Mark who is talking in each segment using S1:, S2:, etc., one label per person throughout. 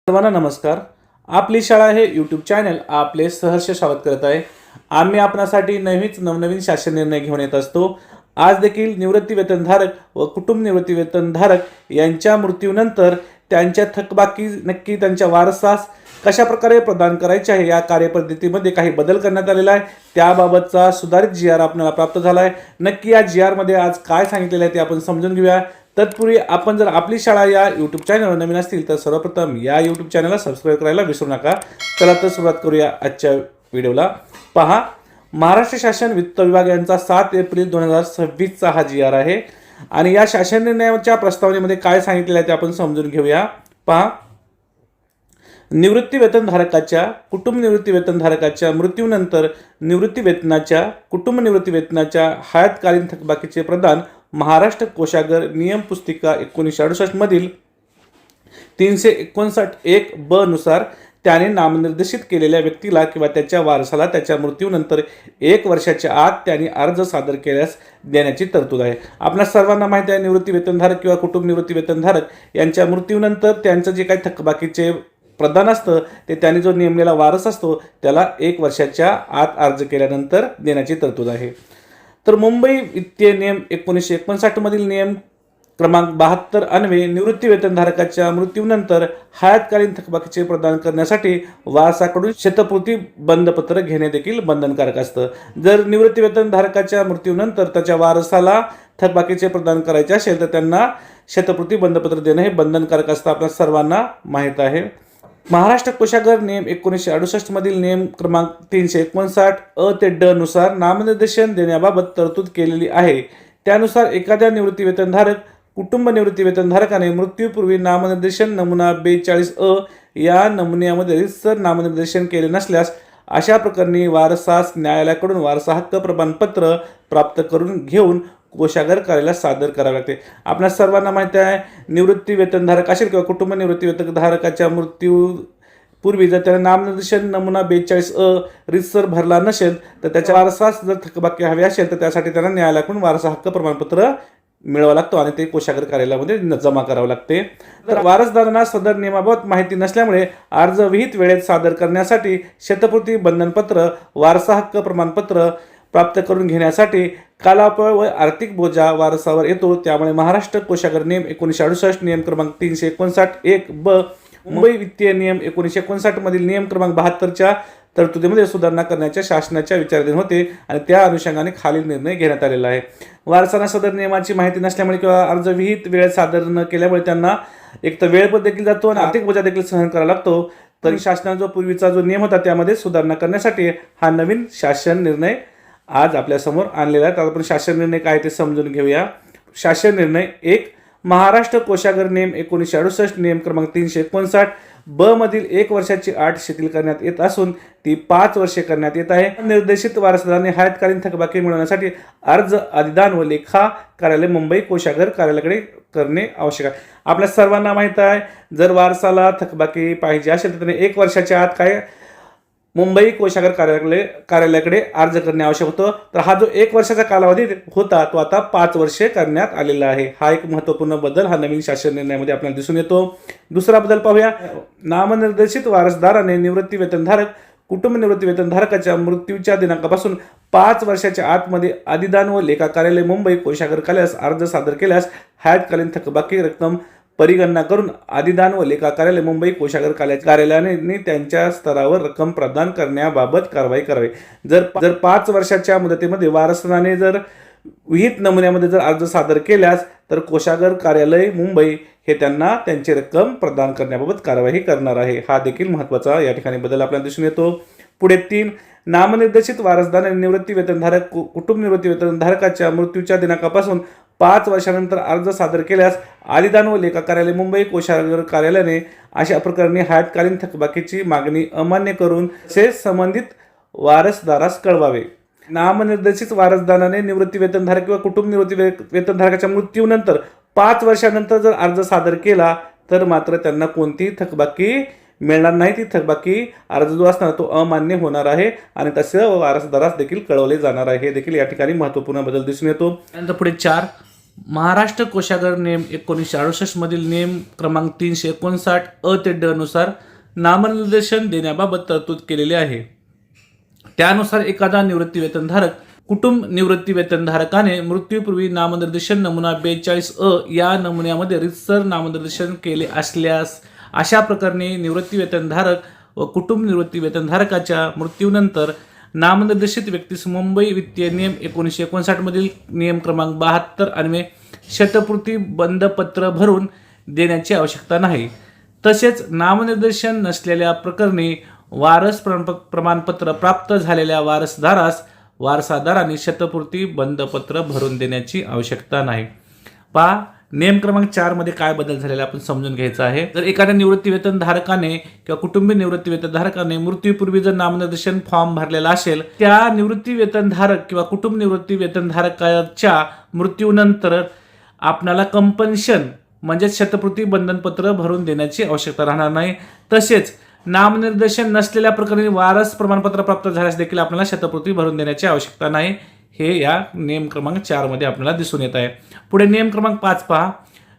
S1: सर्वांना नमस्कार। आपली शाळा हे यूट्यूब चॅनल आपले सहर्ष स्वागत करत आहे। आम्ही आपणासाठी नेहमीच नवनवीन शासन निर्णय घेऊन येत असतो। आज देखील निवृत्ती वेतनधारक व कुटुंब निवृत्ती वेतनधारक यांच्या मृत्यूनंतर त्यांच्या थकबाकी नक्की त्यांच्या वारसास कशा प्रकारे प्रदान करायचे आहे या कार्यपद्धतीमध्ये काही बदल करण्यात आलेला आहे। त्याबाबतचा सुधारित GR आपल्याला प्राप्त झाला आहे। नक्की या GR मध्ये आज काय सांगितलेले आहे ते आपण समजून घेऊया। तत्पूर्वी आपण जर आपली शाळा या यूट्यूब चॅनलवर नवीन असतील तर सर्वप्रथम या यूट्यूब चॅनलला सबस्क्राइब करायला विसरू नका। चला तर सुरुवात करूया आजच्या व्हिडिओला। पहा, महाराष्ट्र शासन वित्त विभाग यांचा 7 एप्रिल 2026 चा हा GR आहे आणि या शासन निर्णयाच्या प्रस्तावनेमध्ये काय सांगितलेले आहे ते आपण समजून घेऊया। पहा, निवृत्ती वेतनधारकाच्या कुटुंब निवृत्ती वेतनधारकाच्या मृत्यूनंतर निवृत्ती वेतनाच्या कुटुंब निवृत्ती वेतनाच्या हयातकालीन थकबाकीचे प्रदान महाराष्ट्र कोषागार नियम पुस्तिका 1968 मधील 359(1) ब नुसार त्याने नामनिर्देशित केलेल्या व्यक्तीला किंवा त्याच्या वारसाला त्याच्या मृत्यूनंतर 1 वर्षाच्या आत त्यांनी अर्ज सादर केल्यास देण्याची तरतूद आहे। आपल्या सर्वांना माहिती आहे, निवृत्ती वेतनधारक किंवा कुटुंब निवृत्ती वेतनधारक यांच्या मृत्यूनंतर त्यांचं जे काही थकबाकीचे प्रदान असतं ते त्यांनी जो नेमलेला वारस असतो त्याला 1 वर्षाच्या आत अर्ज केल्यानंतर देण्याची तरतूद आहे। तर मुंबई वित्तीय नियम 1959 मधील नियम क्रमांक 72 अन्वये निवृत्ती वेतनधारकाच्या मृत्यूनंतर हयातकालीन थकबाकीचे प्रदान करण्यासाठी वारसाकडून शतपूर्ती बंधपत्र घेणे देखील बंधनकारक असतं। जर निवृत्ती वेतनधारकाच्या मृत्यूनंतर त्याच्या वारसाला थकबाकीचे प्रदान करायचे असेल तर त्यांना शतपूर्ती बंधपत्र देणे हे बंधनकारक असतं, आपल्या सर्वांना माहीत आहे। महाराष्ट्र कोषागार नियम 1968 मधील नियम क्रमांक 359 अ ते ड नुसार नामनिर्देशन देण्याबाबत तरतूद केलेली आहे। त्यानुसार एखाद्या निवृत्ती वेतनधारक कुटुंब निवृत्ती वेतनधारकाने मृत्यूपूर्वी नामनिर्देशन नमुना 42 अ या नमुन्यामध्ये रीतसर नामनिर्देशन केले नसल्यास अशा प्रकरणी वारसास न्यायालयाकडून वारसा हक्क प्रमाणपत्र प्राप्त करून घेऊन कोषागार कार्यालयात सादर करावे लागते। आपल्या सर्वांना माहिती आहे, निवृत्ती वेतनधारक असेल किंवा कुटुंब निवृत्ती वेतनधारकाच्या मृत्यूपूर्वी जर त्याने नामनिर्देशन नमुना 42 अ रीतसर भरला नसेल तर त्याच्या वारसास जर थकबाकी हवे असेल तर त्यासाठी त्यांना न्यायालयाकडून वारसा हक्क प्रमाणपत्र मिळवावं लागतो आणि ते कोषागार कार्यालयामध्ये जमा करावं लागते। तर वारसदारांना सदर नियमाबाबत माहिती नसल्यामुळे अर्ज विहित वेळेत सादर करण्यासाठी शतपूर्ती बंधनपत्र वारसा हक्क प्रमाणपत्र प्राप्त करून घेण्यासाठी कालावधी व आर्थिक बोजा वारसावर येतो। त्यामुळे महाराष्ट्र कोषागार नियम 1968 नियम क्रमांक 359(1) ब मुंबई वित्तीय नियम 1959 मधील नियम क्रमांक 72 च्या तरतुदीमध्ये सुधारणा करण्याच्या शासनाच्या विचाराधीन होते आणि त्या अनुषंगाने खालील निर्णय घेण्यात आलेला आहे। वारसांना सदर नियमाची माहिती नसल्यामुळे किंवा अर्ज विहित वेळेत सादर न केल्यामुळे त्यांना एक तर वेळ पण देखील जातो आणि आर्थिक बोजा देखील सहन करावा लागतो। तरी शासनाचा जो पूर्वीचा जो नियम होता त्यामध्ये सुधारणा करण्यासाठी हा नवीन शासन निर्णय आज आपल्या समोर आणलेला आहे। तर आपण शासन निर्णय काय ते समजून घेऊया। शासन निर्णय 1, महाराष्ट्र कोषागार नियम 1968 नियम क्रमांक 359 ब मधील 1 वर्षाची अट शिथिल करण्यात येत असून ती 5 वर्षे करण्यात येत आहे। निर्देशित वारसदारांनी हयातकालीन थकबाकी मिळवण्यासाठी अर्ज अधिदान व लेखा कार्यालय मुंबई कोषागार कार्यालयाकडे करणे आवश्यक आहे। आपल्या सर्वांना माहित आहे, जर वारसाला थकबाकी पाहिजे असेल तर त्याने 1 वर्षाच्या आत काय मुंबई कोषागार कार्यालयाकडे अर्ज करणे आवश्यक होतं। तर हा जो 1 वर्षाचा कालावधी होता तो आता 5 वर्षे करण्यात आलेला आहे। हा एक महत्त्वपूर्ण बदल हा नवीन शासन निर्णयामध्ये आपल्याला दिसून येतो। दुसरा बदल पाहूया, नामनिर्देशित वारसदाराने निवृत्ती वेतनधारक कुटुंब निवृत्ती वेतनधारकाच्या मृत्यूच्या दिनांकापासून 5 वर्षाच्या आतमध्ये अधिदान व लेखा कार्यालय मुंबई कोषागार कार्यालयास अर्ज सादर केल्यास हयातकालीन थकबाकी रक्कम परिगणना करून अधिदान व लेखा कार्यालय मुंबई कोषागार कार्यालयाने त्यांच्या स्तरावर रक्कम प्रदान करण्याबाबत कारवाई करावी। जर 5 वर्षाच्या मुदतीमध्ये वारसदाराने जर विहित नमुन्यामध्ये जर अर्ज सादर केल्यास तर कोषागार कार्यालय मुंबई हे त्यांना त्यांची रक्कम प्रदान करण्याबाबत कारवाई करणार आहे। हा देखील महत्त्वाचा या ठिकाणी बदल आपल्याला दिसून येतो। पुढे 3, नामनिर्देशित वारसदाराने निवृत्ती वेतनधारक कुटुंब निवृत्ती वेतनधारकाच्या मृत्यूच्या दिनांकापासून 5 वर्षानंतर अर्ज सादर केल्यास अधिदान व लेखा कार्यालय मुंबई कोषागार कार्यालयाने अशा प्रकरणी हयातकालीन थकबाकीची मागणी अमान्य करून ते संबंधित वारसदारास कळवावे। नामनिर्देशित वारसदाराने निवृत्ती वेतनधारक किंवा कुटुंब निवृत्ती वेतनधारकाच्या मृत्यूनंतर 5 वर्षानंतर जर अर्ज सादर केला तर मात्र त्यांना कोणतीही थकबाकी मिळणार नाही। ती थकबाकी अर्ज जो असणार तो अमान्य होणार आहे आणि तसे वारसदारास देखील कळवले जाणार आहे। हे देखील या ठिकाणी महत्त्वपूर्ण बदल दिसून येतो। त्यानंतर पुढे 4, महाराष्ट्र कोषागार नियम 1968 मधील नियम क्रमांक 359 अ ते ड नुसार नामनिर्देशन देण्याबाबत तरतूद केलेली आहे. त्यानुसार एखादा निवृत्ती वेतनधारक कुटुंब निवृत्ती वेतनधारकाने मृत्यूपूर्वी नामनिर्देशन नमुना 42 अ या नमुन्यामध्ये रीतसर नामनिर्देशन केले असल्यास अशा प्रकरणी निवृत्ती वेतनधारक व कुटुंब निवृत्ती वेतनधारकाच्या मृत्यूनंतर नामनिर्देशित व्यक्तीस मुंबई वित्तीय नियम 1959 मधील नियम क्रमांक 72 अन्वये शतपूर्ती बंधपत्र भरून देण्याची आवश्यकता नाही. तसेच नामनिर्देशन नसलेल्या प्रकरणी वारस प्रमाणपत्र प्राप्त झालेल्या वारसदारास वारसादारांनी शतपूर्ती बंधपत्र भरून देण्याची आवश्यकता नाही. पहा नियम क्रमांक 4 मध्ये काय बदल झालेला आपण समजून घ्यायचा आहे. जर एखाद्या निवृत्ती वेतनधारकाने किंवा कुटुंबीय निवृत्ती वेतनधारकाने मृत्यूपूर्वी जर नामनिर्देशन फॉर्म भरलेला असेल, त्या निवृत्ती वेतनधारक किंवा कुटुंब निवृत्ती वेतनधारकाच्या मृत्यूनंतर आपल्याला कंपन्शन म्हणजे शतपूर्ती बंधनपत्र भरून देण्याची आवश्यकता राहणार नाही. तसेच नामनिर्देशन नसलेल्या प्रकरणी वारस प्रमाणपत्र प्राप्त झाल्यास देखील आपल्याला शतपूर्ती भरून देण्याची आवश्यकता नाही. हे या नियम क्रमांक 4 मध्ये आपल्याला दिसून येत आहे. पुढे नियम क्रमांक 5 पहा.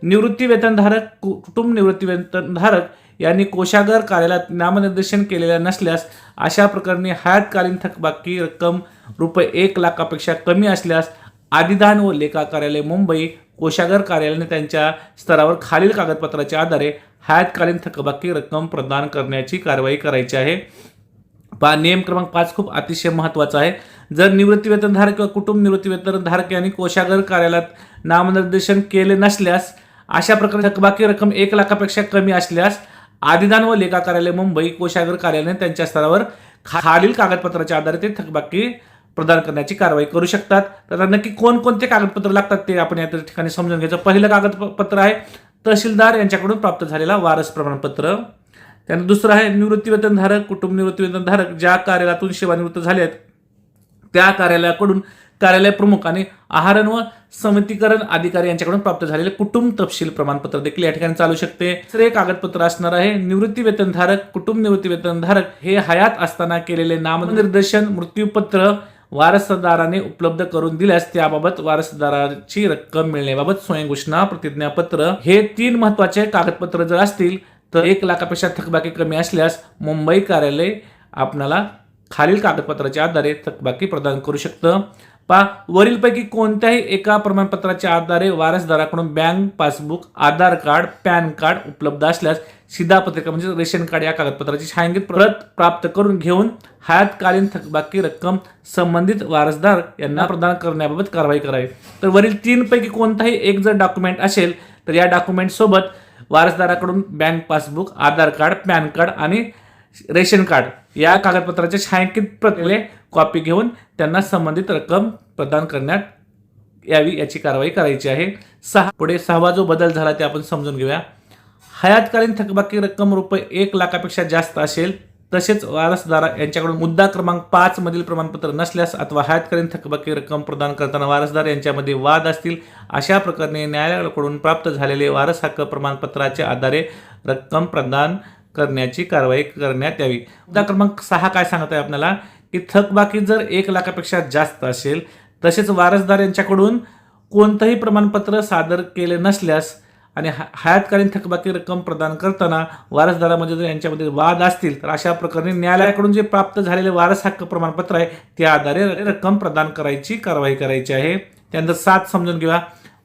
S1: निवृत्ती वेतनधारक कुटुंब निवृत्ती वेतनधारक यांनी कोषागार कार्यालयात नामनिर्देशन केलेल्या नसल्यास अशा प्रकरणी हयातकालीन थकबाकी रक्कम रुपये 1 लाखापेक्षा कमी असल्यास आदिदान व लेखा कार्यालय मुंबई कोषागार कार्यालयाने त्यांच्या स्तरावर खालील कागदपत्राच्या आधारे हयातकालीन थकबाकी रक्कम प्रदान करण्याची कारवाई करायची आहे. पहा नियम क्रमांक 5 खूप अतिशय महत्त्वाचा आहे. जर निवृत्ती वेतनधारक किंवा कुटुंब निवृत्ती वेतनधारक यांनी कोषागार कार्यालयात नामनिर्देशन केले नसल्यास अशा प्रकारे थकबाकी रक्कम 1 लाखापेक्षा कमी असल्यास आदिदान व लेखा कार्यालय मुंबई कोषागार कार्यालयाने त्यांच्या स्तरावर खालील कागदपत्राच्या आधारे ते थकबाकी प्रदान करण्याची कारवाई करू शकतात. तर नक्की कोणकोणते कागदपत्र लागतात ते आपण या ठिकाणी समजून घ्यायचं. पहिलं कागदपत्र आहे तहसीलदार यांच्याकडून प्राप्त झालेला वारस प्रमाणपत्र. त्यानंतर दुसरं आहे निवृत्ती वेतनधारक कुटुंब निवृत्ती वेतनधारक ज्या कार्यालयातून सेवानिवृत्त झाले आहेत त्या कार्यालयाकडून कार्यालय प्रमुख आणि आहारण व समितीकरण अधिकारी यांच्याकडून प्राप्त झालेले कुटुंब तपशील प्रमाणपत्र देखील या ठिकाणी चालू शकते. तिसरे कागदपत्र असणार आहे निवृत्ती वेतनधारक कुटुंब निवृत्ती वेतनधारक हे हयात असताना केलेले नामनिर्देशन मृत्यूपत्र वारसदाराने उपलब्ध करून दिल्यास त्याबाबत वारसदाराची रक्कम मिळण्याबाबत स्वयंघोषणा प्रतिज्ञापत्र हे 3 महत्त्वाचे कागदपत्र जर असतील तर 1 लाखापेक्षा थकबाकी कमी असल्यास मुंबई कार्यालय आपल्याला खालील कागदपत्राच्या आधारे थकबाकी प्रदान करू शकतं. पहा वरीलपैकी कोणत्याही एका प्रमाणपत्राच्या आधारे वारसदाराकडून बँक पासबुक आधार कार्ड पॅन कार्ड उपलब्ध असल्यास शिधापत्रिका म्हणजे रेशन कार्ड या कागदपत्राची छायांकित प्रत प्राप्त करून घेऊन हयातकालीन थकबाकी रक्कम संबंधित वारसदार यांना प्रदान करण्याबाबत कारवाई करावी. तर वरील 3 पैकी कोणताही एक जर डॉक्युमेंट असेल तर या डॉक्युमेंट सोबत वारसदाराकडून बँक पासबुक आधार कार्ड पॅन कार्ड आणि रेशन कार्ड या कागदपत्राच्या छायांकित प्रतले कॉपी घेऊन त्यांना संबंधित रक्कम प्रदान करण्यात यावी याची कारवाई करायची आहे. पुढे 6वा जो बदल झाला ते आपण समजून घेऊया. हयातकालीन थकबाकी रक्कम रुपये 1 लाखापेक्षा जास्त असेल तसेच वारसदार यांच्याकडून मुद्दा क्रमांक 5 मधील प्रमाणपत्र नसल्यास अथवा हयातकालीन थकबाकी रक्कम प्रदान करताना वारसदार यांच्यामध्ये वाद असतील अशा प्रकरणी न्यायालयाकडून प्राप्त झालेले वारस हक्क प्रमाणपत्राच्या आधारे रक्कम प्रदान करण्याची कारवाई करण्यात यावी. मुद्दा क्रमांक 6 काय सांगत आहे आपल्याला की थकबाकी जर 1 लाखापेक्षा जास्त असेल तसेच वारसदार यांच्याकडून कोणतंही प्रमाणपत्र सादर केले नसल्यास आणि हयातकालीन थकबाकी रक्कम प्रदान करताना वारसदारामध्ये जर यांच्यामध्ये वाद असतील तर अशा प्रकरणी न्यायालयाकडून जे प्राप्त झालेले वारस हक्क प्रमाणपत्र आहे त्या आधारे रक्कम प्रदान करायची कारवाई करायची आहे. त्यानंतर 7 समजून घेऊया.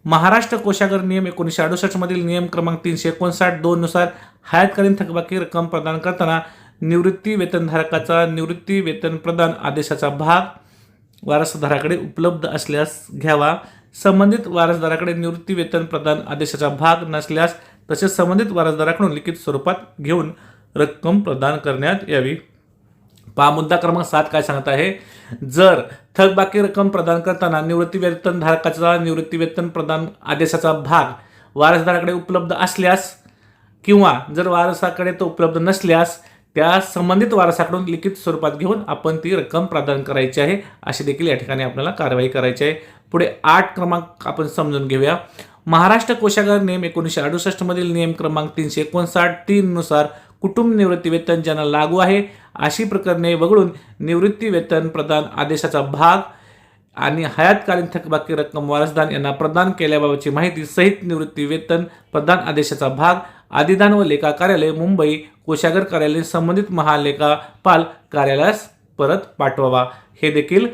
S1: महाराष्ट्र कोषागार नियम 1968 मधील नियम क्रमांक 359(2) नुसार हयातकालीन थकबाकी रक्कम प्रदान करताना निवृत्ती वेतनधारकाचा निवृत्ती वेतन प्रदान आदेशाचा भाग वारसदाराकडे उपलब्ध असल्यास घ्यावा. संबंधित वारसदाराकडे निवृत्ती वेतन प्रदान आदेशाचा भाग नसल्यास तसेच संबंधित वारसदाराकडून लिखित स्वरूपात घेऊन रक्कम प्रदान करण्यात यावी. पहा मुद्दा क्रमांक 7 काय सांगत आहे. जर थकबाकी रक्कम प्रदान करताना निवृत्ती वेतनधारकाचा निवृत्ती वेतन प्रदान आदेशाचा भाग वारसदाराकडे उपलब्ध असल्यास किंवा जर वारसाकडे तो उपलब्ध नसल्यास त्या संबंधित वारसाकडून लिखित स्वरूपात घेऊन आपण ती रक्कम प्रदान करायची आहे अशी देखील या ठिकाणी आपल्याला कारवाई करायची आहे. पुढे 8 क्रमांक आपण समजून घेऊया. महाराष्ट्र कोषागार नियम 1968 मधील नियम क्रमांक 359(3) नुसार कुटुंब निवृत्ती वेतन ज्यांना लागू आहे अशी प्रकरणे वगळून निवृत्ती वेतन प्रदान आदेशाचा भाग आणि हयातकालीन थकबाकी रक्कम वारसदार यांना प्रदान केल्याबाबतची माहिती सहित निवृत्ती वेतन प्रदान आदेशाचा भाग अधिदान व लेखा कार्यालय मुंबई कोषागार कार्यालय संबंधित महालेखापाल कार्यालयास परत पाठवावा. हे देखील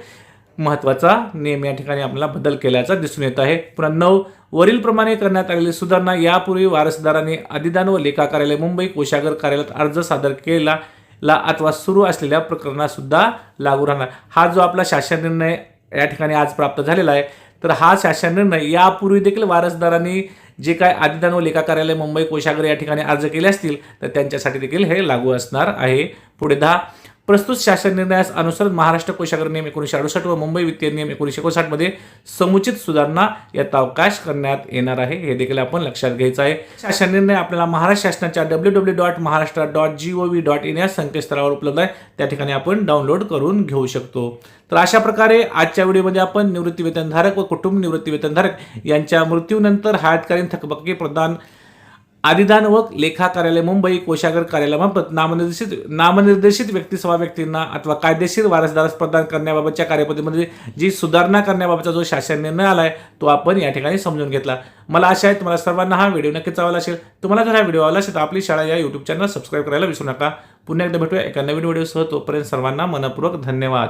S1: महत्त्वाचा नियम या ठिकाणी आपल्याला बदल केल्याचा दिसून येत आहे. पुन्हा 9 वरील प्रमाणे करण्यात आलेली सुधारणा यापूर्वी वारसदारांनी अधिदान व लेखा कार्यालय मुंबई कोषागार कार्यालयात अर्ज सादर केला अथवा सुरू असलेल्या प्रकरणात सुद्धा लागू राहणार. हा जो आपला शासन निर्णय या ठिकाणी आज प्राप्त झालेला आहे, तर हा शासन निर्णय यापूर्वी देखील वारसदारांनी जे काय अधिदान व लेखा कार्यालय मुंबई कोषागार या ठिकाणी अर्ज केले असतील तर त्यांच्यासाठी देखील हे लागू असणार आहे. पुढे 10 प्रस्तुत शासन निर्णयास अनुसार महाराष्ट्र कोषागार नियम 1968 व मुंबई वित्तीय नियम 1959 मध्ये समुचित सुधारणा यथावकाश करण्यात येणार आहे. हे देखील आपण लक्षात घ्यायचं आहे. शासन निर्णय आपल्याला महाराष्ट्र शासनाच्या www.maharashtra.gov.in या संकेतस्थळावर उपलब्ध आहे. त्या ठिकाणी आपण डाउनलोड करून घेऊ शकतो. तर अशा प्रकारे आजच्या व्हिडिओमध्ये आपण निवृत्ती वेतनधारक व कुटुंब निवृत्ती वेतनधारक यांच्या मृत्यूनंतर हयातकालीन थकबाकी प्रदान अधिदान व लेखा कार्यालय मुंबई कोषागार कार्यालयामार्फत नामनिर्देशित व्यक्ती सहा व्यक्तींना अथवा कायदेशीर वारसदारास प्रदान करण्याबाबतच्या कार्यपद्धतीमध्ये जी सुधारणा करण्याबाबतचा जो शासन निर्णय आलाय तो आपण या ठिकाणी समजून घेतला. मला आशा आहे तुम्हाला सर्वांना हा व्हिडिओ नक्कीच आवडला असेल. तुम्हाला जर हा व्हिडिओ आवडला असेल तर आपली शाळा या YouTube चॅनल सबस्क्राईब करायला विसरू नका. पुन्हा एकदा भेटूया एका नवीन व्हिडिओसह. तोपर्यंत सर्वांना मनपूर्वक धन्यवाद.